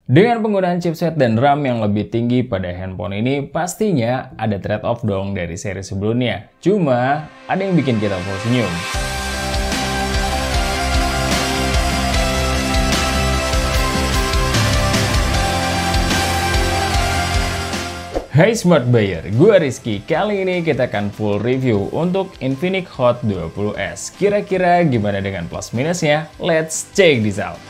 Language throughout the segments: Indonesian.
Dengan penggunaan chipset dan RAM yang lebih tinggi pada handphone ini, pastinya ada trade-off dong dari seri sebelumnya. Cuma, ada yang bikin kita full senyum. Hai Smart Buyer, gue Rizky. Kali ini kita akan full review untuk Infinix Hot 20s. Kira-kira gimana dengan plus minusnya? Let's check this out.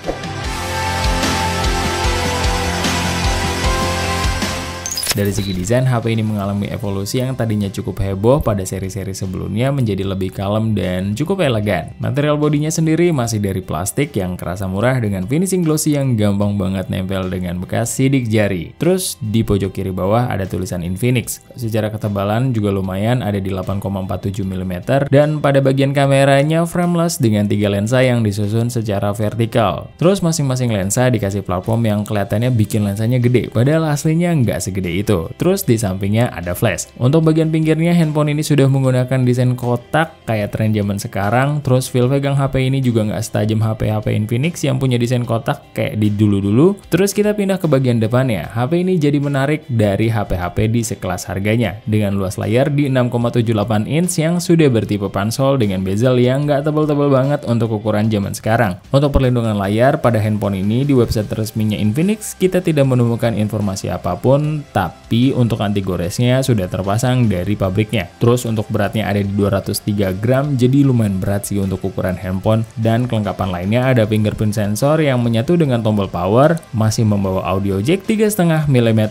Dari segi desain, HP ini mengalami evolusi yang tadinya cukup heboh pada seri-seri sebelumnya menjadi lebih kalem dan cukup elegan. Material bodinya sendiri masih dari plastik yang kerasa murah dengan finishing glossy yang gampang banget nempel dengan bekas sidik jari. Terus di pojok kiri bawah ada tulisan Infinix. Secara ketebalan juga lumayan, ada di 8,47 mm dan pada bagian kameranya frameless dengan 3 lensa yang disusun secara vertikal. Terus masing-masing lensa dikasih platform yang kelihatannya bikin lensanya gede, padahal aslinya nggak segede itu. Terus di sampingnya ada flash. Untuk bagian pinggirnya, handphone ini sudah menggunakan desain kotak kayak tren zaman sekarang. Terus feel pegang HP ini juga nggak setajam HP-HP Infinix yang punya desain kotak kayak di dulu-dulu. Terus kita pindah ke bagian depannya. HP ini jadi menarik dari HP-HP di sekelas harganya dengan luas layar di 6,78 inch yang sudah bertipe pansol dengan bezel yang nggak tebal-tebal banget untuk ukuran zaman sekarang. Untuk perlindungan layar pada handphone ini di website resminya Infinix kita tidak menemukan informasi apapun, tapi untuk anti goresnya sudah terpasang dari pabriknya. Terus untuk beratnya ada di 203 gram, jadi lumayan berat sih untuk ukuran handphone. Dan kelengkapan lainnya ada fingerprint sensor yang menyatu dengan tombol power, masih membawa audio jack 3,5 mm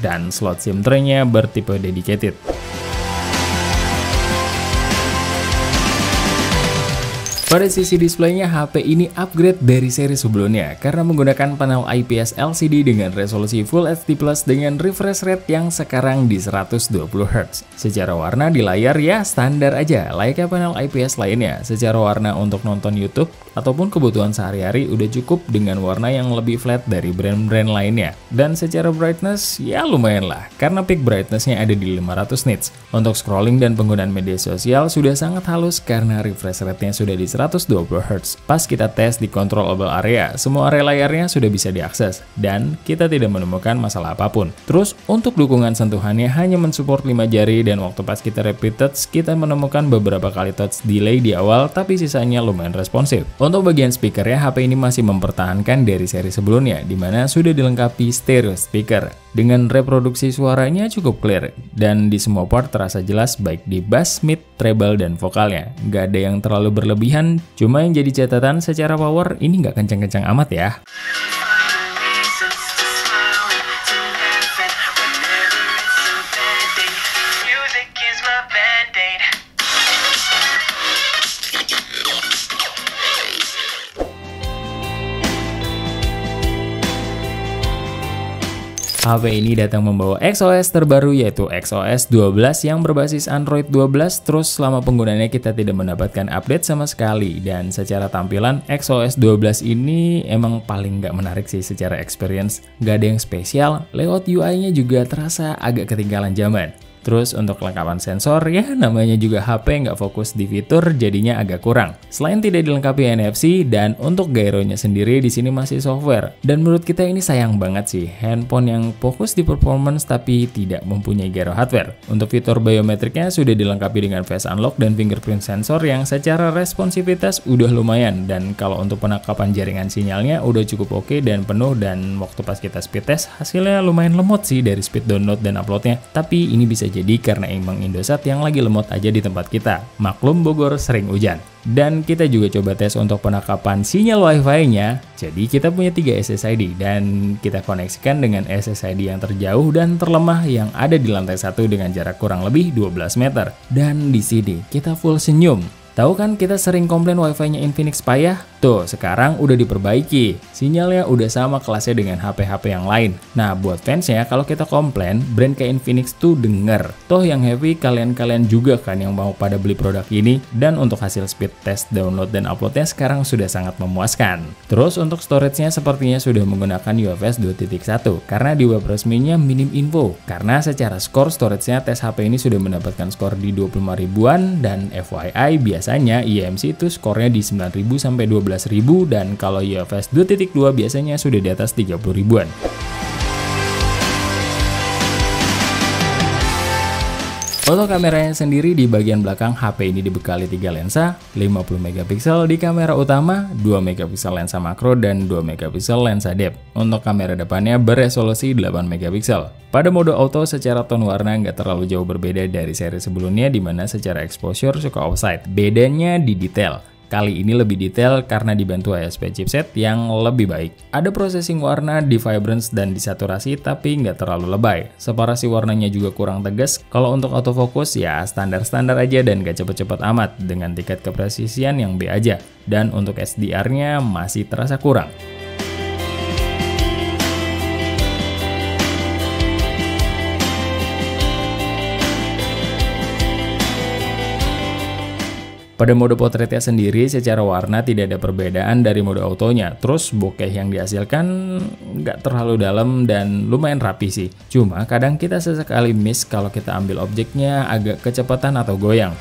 dan slot SIM tray-nya bertipe dedicated. Pada sisi displaynya, HP ini upgrade dari seri sebelumnya karena menggunakan panel IPS LCD dengan resolusi Full HD Plus dengan refresh rate yang sekarang di 120 Hz. Secara warna di layar ya standar aja, layaknya panel IPS lainnya. Secara warna untuk nonton YouTube ataupun kebutuhan sehari-hari udah cukup dengan warna yang lebih flat dari brand-brand lainnya. Dan secara brightness ya lumayan lah, karena peak brightness-nya ada di 500 nits. Untuk scrolling dan penggunaan media sosial sudah sangat halus karena refresh rate-nya sudah di 120 Hz. Pas kita tes di controllable area, semua area layarnya sudah bisa diakses dan kita tidak menemukan masalah apapun. Terus untuk dukungan sentuhannya hanya mensupport 5 jari dan waktu pas kita repeat touch kita menemukan beberapa kali touch delay di awal tapi sisanya lumayan responsif. Untuk bagian speakernya, HP ini masih mempertahankan dari seri sebelumnya di mana sudah dilengkapi stereo speaker dengan reproduksi suaranya cukup clear dan di semua part terasa jelas baik di bass, mid, treble, dan vokalnya. Nggak ada yang terlalu berlebihan, cuma yang jadi catatan secara power ini nggak kencang-kencang amat ya. HP ini datang membawa XOS terbaru yaitu XOS 12 yang berbasis Android 12, terus selama penggunaannya kita tidak mendapatkan update sama sekali. Dan secara tampilan XOS 12 ini emang paling nggak menarik sih secara experience, nggak ada yang spesial, layout UI-nya juga terasa agak ketinggalan zaman. Terus untuk kelengkapan sensor, ya namanya juga HP nggak fokus di fitur jadinya agak kurang. Selain tidak dilengkapi NFC dan untuk gyronya sendiri di sini masih software. Dan menurut kita ini sayang banget sih, handphone yang fokus di performance tapi tidak mempunyai gyro hardware. Untuk fitur biometriknya sudah dilengkapi dengan face unlock dan fingerprint sensor yang secara responsivitas udah lumayan. Dan kalau untuk penangkapan jaringan sinyalnya udah cukup oke dan penuh, dan waktu pas kita speed test hasilnya lumayan lemot sih dari speed download dan uploadnya. Tapi ini bisa jadi karena emang Indosat yang lagi lemot aja di tempat kita. Maklum Bogor sering hujan. Dan kita juga coba tes untuk penangkapan sinyal WiFi-nya. Jadi kita punya 3 SSID dan kita koneksikan dengan SSID yang terjauh dan terlemah yang ada di lantai 1 dengan jarak kurang lebih 12 meter. Dan di sini kita full senyum. Tahu kan kita sering komplain wifi-nya Infinix payah? Tuh, sekarang udah diperbaiki. Sinyalnya udah sama kelasnya dengan HP-HP yang lain. Nah, buat fansnya, kalau kita komplain, brand kayak Infinix tuh denger. Toh yang happy kalian-kalian juga kan yang mau pada beli produk ini. Dan untuk hasil speed test download dan uploadnya sekarang sudah sangat memuaskan. Terus untuk storage-nya sepertinya sudah menggunakan UFS 2.1 karena di web resminya minim info. Karena secara skor storage-nya tes HP ini sudah mendapatkan skor di 25 ribuan dan FYI biasanya IMC itu skornya di 9.000 sampai 12.000 dan kalau UFS 2.2 biasanya sudah di atas 30 ribuan. Untuk kameranya sendiri di bagian belakang HP ini dibekali 3 lensa, 50 megapiksel di kamera utama, 2 megapiksel lensa makro dan 2 megapiksel lensa depth. Untuk kamera depannya beresolusi 8 megapiksel. Pada mode auto secara tone warna nggak terlalu jauh berbeda dari seri sebelumnya di mana secara exposure suka offside. Bedanya di detail. Kali ini lebih detail karena dibantu ASP chipset yang lebih baik. Ada processing warna di vibrance dan di saturasi tapi nggak terlalu lebay. Separasi warnanya juga kurang tegas. Kalau untuk autofocus ya standar-standar aja dan nggak cepet-cepet amat dengan tingkat kepresisian yang B aja. Dan untuk SDR-nya masih terasa kurang. Pada mode potretnya sendiri secara warna tidak ada perbedaan dari mode autonya. Terus bokeh yang dihasilkan nggak terlalu dalam dan lumayan rapi sih. Cuma kadang kita sesekali miss kalau kita ambil objeknya agak kecepatan atau goyang.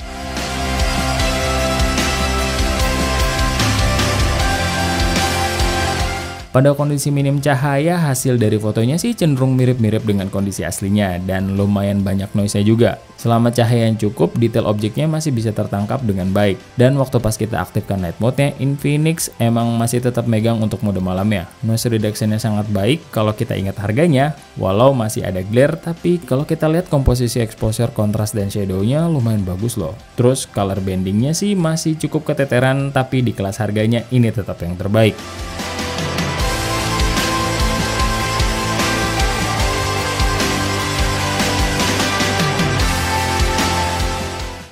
Pada kondisi minim cahaya, hasil dari fotonya sih cenderung mirip-mirip dengan kondisi aslinya dan lumayan banyak noise-nya juga. Selama cahaya yang cukup, detail objeknya masih bisa tertangkap dengan baik. Dan waktu pas kita aktifkan night mode-nya, Infinix emang masih tetap megang untuk mode malamnya. Noise reduction-nya sangat baik kalau kita ingat harganya, walau masih ada glare, tapi kalau kita lihat komposisi exposure, kontras, dan shadow-nya lumayan bagus loh. Terus color banding-nya sih masih cukup keteteran, tapi di kelas harganya ini tetap yang terbaik.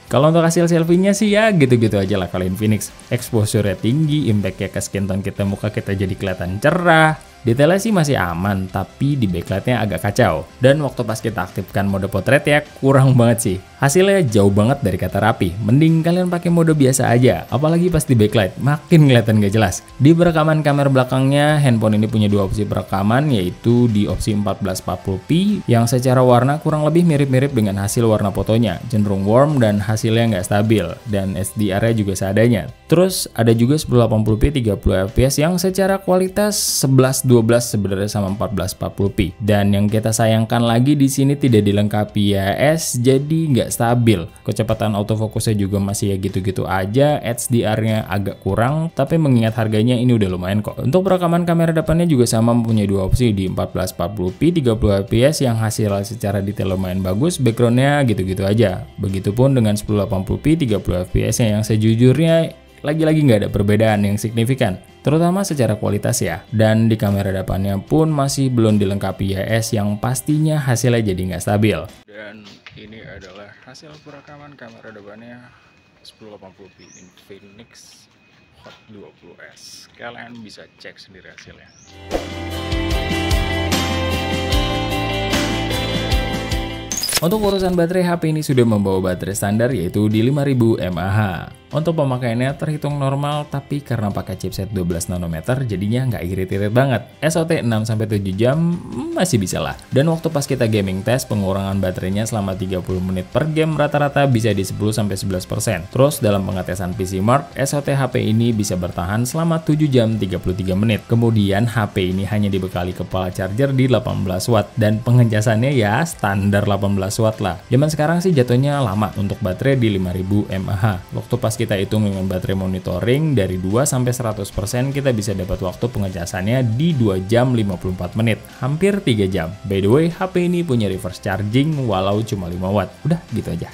Kalau untuk hasil selfie-nya sih ya gitu-gitu aja lah kalau Infinix. Exposure-nya tinggi, impact-nya ke skin tone kita, muka kita jadi kelihatan cerah. Detailnya sih masih aman, tapi di backlight-nya agak kacau. Dan waktu pas kita aktifkan mode potret ya kurang banget sih. Hasilnya jauh banget dari kata rapi. Mending kalian pakai mode biasa aja, apalagi pas di backlight, makin kelihatan gak jelas. Di perekaman kamera belakangnya, handphone ini punya dua opsi perekaman, yaitu di opsi 1440p yang secara warna kurang lebih mirip-mirip dengan hasil warna fotonya, cenderung warm dan hasilnya nggak stabil, dan SDR-nya juga seadanya. Terus ada juga 1080p 30 fps yang secara kualitas 11-12 sebenarnya sama 1440p. Dan yang kita sayangkan lagi di sini tidak dilengkapi IPS, jadi nggak stabil. Kecepatan autofokusnya juga masih ya gitu-gitu aja, HDR-nya agak kurang, tapi mengingat harganya ini udah lumayan kok. Untuk perekaman kamera depannya juga sama, mempunyai dua opsi di 1440p 30 fps yang hasil secara detail lumayan bagus, backgroundnya gitu-gitu aja. Begitupun dengan 1080p 30 fps yang sejujurnya lagi-lagi nggak ada perbedaan yang signifikan, terutama secara kualitas ya. Dan di kamera depannya pun masih belum dilengkapi IPS yang pastinya hasilnya jadi nggak stabil. Dan ini adalah hasil perekaman kamera depannya 1080p Infinix Hot 20S. Kalian bisa cek sendiri hasilnya. Untuk urusan baterai, HP ini sudah membawa baterai standar yaitu di 5000 mAh. Untuk pemakaiannya terhitung normal, tapi karena pakai chipset 12 nanometer jadinya nggak irit-irit banget. SOT 6-7 jam masih bisa lah. Dan waktu pas kita gaming test, pengurangan baterainya selama 30 menit per game rata-rata bisa di 10-11%. Terus dalam pengetesan PC Mark, SOT HP ini bisa bertahan selama 7 jam 33 menit. Kemudian HP ini hanya dibekali kepala charger di 18 watt dan pengecasannya ya standar 18 watt lah. Zaman sekarang sih jatuhnya lama untuk baterai di 5000 mAh. Waktu pas kita hitung dengan baterai monitoring dari 2-100% kita bisa dapat waktu pengecasannya di 2 jam 54 menit, hampir 3 jam. By the way, HP ini punya reverse charging walau cuma 5 watt. Udah gitu aja.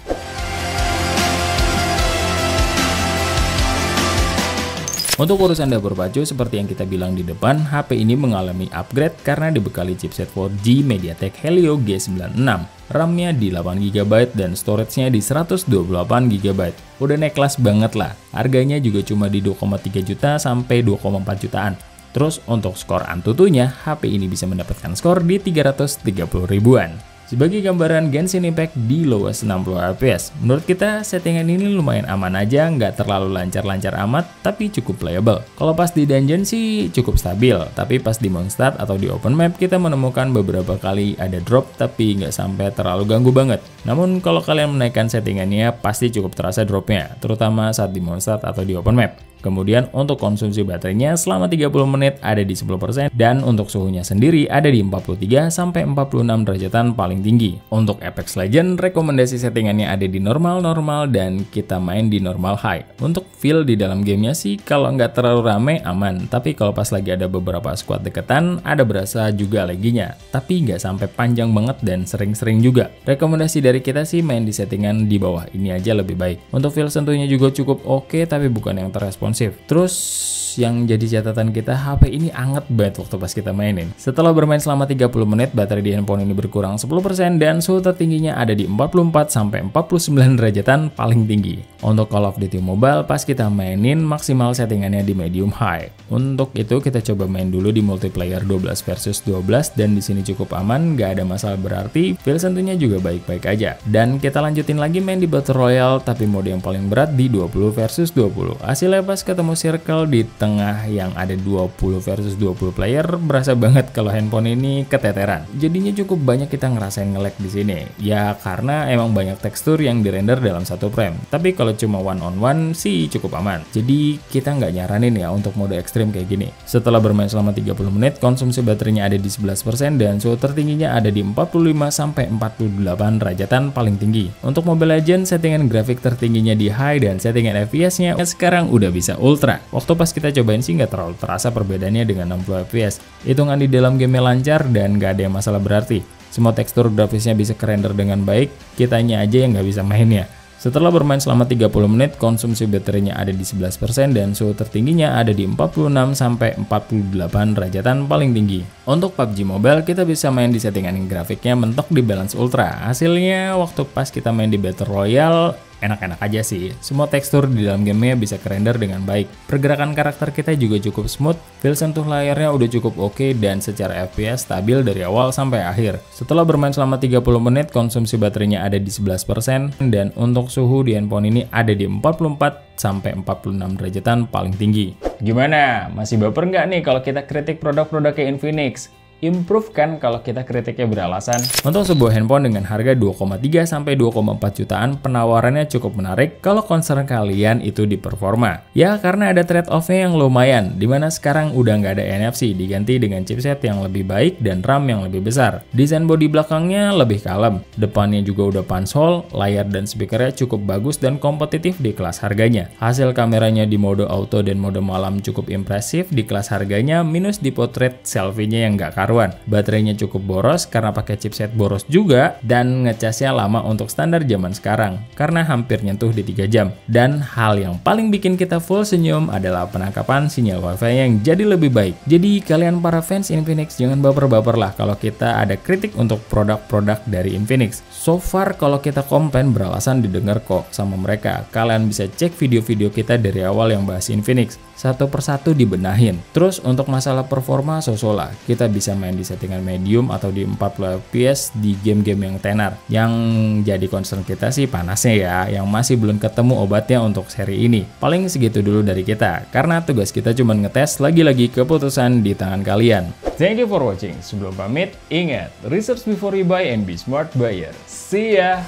Untuk urusan dapur pacu, seperti yang kita bilang di depan, HP ini mengalami upgrade karena dibekali chipset 4G MediaTek Helio G96. RAM-nya di 8GB dan storage-nya di 128GB. Udah naik kelas banget lah. Harganya juga cuma di 2,3 juta sampai 2,4 jutaan. Terus untuk skor Antutunya, HP ini bisa mendapatkan skor di 330 ribuan. Sebagai gambaran Genshin Impact di lowest 60 fps, menurut kita settingan ini lumayan aman aja, nggak terlalu lancar-lancar amat, tapi cukup playable. Kalau pas di dungeon sih cukup stabil, tapi pas di Mondstadt atau di open map kita menemukan beberapa kali ada drop, tapi nggak sampai terlalu ganggu banget. Namun kalau kalian menaikkan settingannya pasti cukup terasa dropnya, terutama saat di Mondstadt atau di open map. Kemudian untuk konsumsi baterainya selama 30 menit ada di 10% dan untuk suhunya sendiri ada di 43 sampai 46 derajatan paling tinggi. Untuk Apex Legends rekomendasi settingannya ada di normal dan kita main di normal high. Untuk feel di dalam gamenya sih kalau nggak terlalu rame aman, tapi kalau pas lagi ada beberapa squad deketan ada berasa juga laggy-nya, tapi nggak sampai panjang banget dan sering-sering juga. Rekomendasi dari kita sih main di settingan di bawah ini aja lebih baik. Untuk feel sentuhnya juga cukup oke, tapi bukan yang terresponsif. Terus yang jadi catatan kita, HP ini anget banget waktu pas kita mainin. Setelah bermain selama 30 menit, baterai di handphone ini berkurang 10% dan suhu tertingginya ada di 44 sampai 49 derajatan paling tinggi. Untuk Call of Duty Mobile pas kita mainin maksimal settingannya di medium high. Untuk itu kita coba main dulu di multiplayer 12 versus 12 dan di sini cukup aman, gak ada masalah berarti, feel sentuhnya juga baik-baik aja. Dan kita lanjutin lagi main di Battle Royale tapi mode yang paling berat di 20 versus 20. Hasilnya pas ketemu circle di tengah yang ada 20 versus 20 player, berasa banget kalau handphone ini keteteran. Jadinya cukup banyak kita ngerasain nge-lag di sini. Ya karena emang banyak tekstur yang dirender dalam satu frame. Tapi kalau cuma one on one sih cukup aman. Jadi kita nggak nyaranin ya untuk mode ekstrim kayak gini. Setelah bermain selama 30 menit, konsumsi baterainya ada di 11% dan suhu tertingginya ada di 45 sampai 48 derajatan paling tinggi. Untuk Mobile Legends settingan grafik tertingginya di high dan settingan FPS-nya sekarang udah bisa ultra. Waktu pas kita cobain sih nggak terlalu terasa perbedaannya dengan 60 fps. Hitungan di dalam game lancar dan nggak ada yang masalah berarti. Semua tekstur grafisnya bisa kerender dengan baik, kitanya aja yang nggak bisa mainnya. Setelah bermain selama 30 menit, konsumsi baterainya ada di 11% dan suhu tertingginya ada di 46 sampai 48 derajatan paling tinggi. Untuk PUBG Mobile, kita bisa main di settingan grafiknya mentok di balance ultra. Hasilnya waktu pas kita main di Battle Royale, enak-enak aja sih. Semua tekstur di dalam gamenya bisa kerender dengan baik. Pergerakan karakter kita juga cukup smooth, feel sentuh layarnya udah cukup oke dan secara FPS stabil dari awal sampai akhir. Setelah bermain selama 30 menit, konsumsi baterainya ada di 11% dan untuk suhu di handphone ini ada di 44 sampai 46 derajatan paling tinggi. Gimana? Masih baper nggak nih kalau kita kritik produk-produk kayak Infinix? Improve kan kalau kita kritiknya beralasan. Untuk sebuah handphone dengan harga 2,3 sampai 2,4 jutaan, penawarannya cukup menarik kalau concern kalian itu di performa. Ya karena ada trade-off-nya yang lumayan, dimana sekarang udah nggak ada NFC, diganti dengan chipset yang lebih baik dan RAM yang lebih besar. Desain bodi belakangnya lebih kalem, depannya juga udah punch-hole, layar dan speakernya cukup bagus dan kompetitif di kelas harganya. Hasil kameranya di mode auto dan mode malam cukup impresif di kelas harganya, minus di portrait selfie-nya yang nggak karuan. Baterainya cukup boros karena pakai chipset boros juga dan ngecasnya lama untuk standar zaman sekarang karena hampir nyentuh di 3 jam. Dan hal yang paling bikin kita full senyum adalah penangkapan sinyal wifi yang jadi lebih baik. Jadi kalian para fans Infinix jangan baper-baper lah kalau kita ada kritik untuk produk-produk dari Infinix. So far kalau kita komplain beralasan didengar kok sama mereka. Kalian bisa cek video-video kita dari awal yang bahas Infinix. Satu persatu dibenahin. Terus untuk masalah performa sosola, kita bisa main di settingan medium atau di 40 fps di game-game yang tenar. Yang jadi concern kita sih panasnya ya, yang masih belum ketemu obatnya untuk seri ini. Paling segitu dulu dari kita, karena tugas kita cuma ngetes, lagi-lagi keputusan di tangan kalian. Thank you for watching. Sebelum pamit, ingat, research before you buy and be smart buyer. See ya!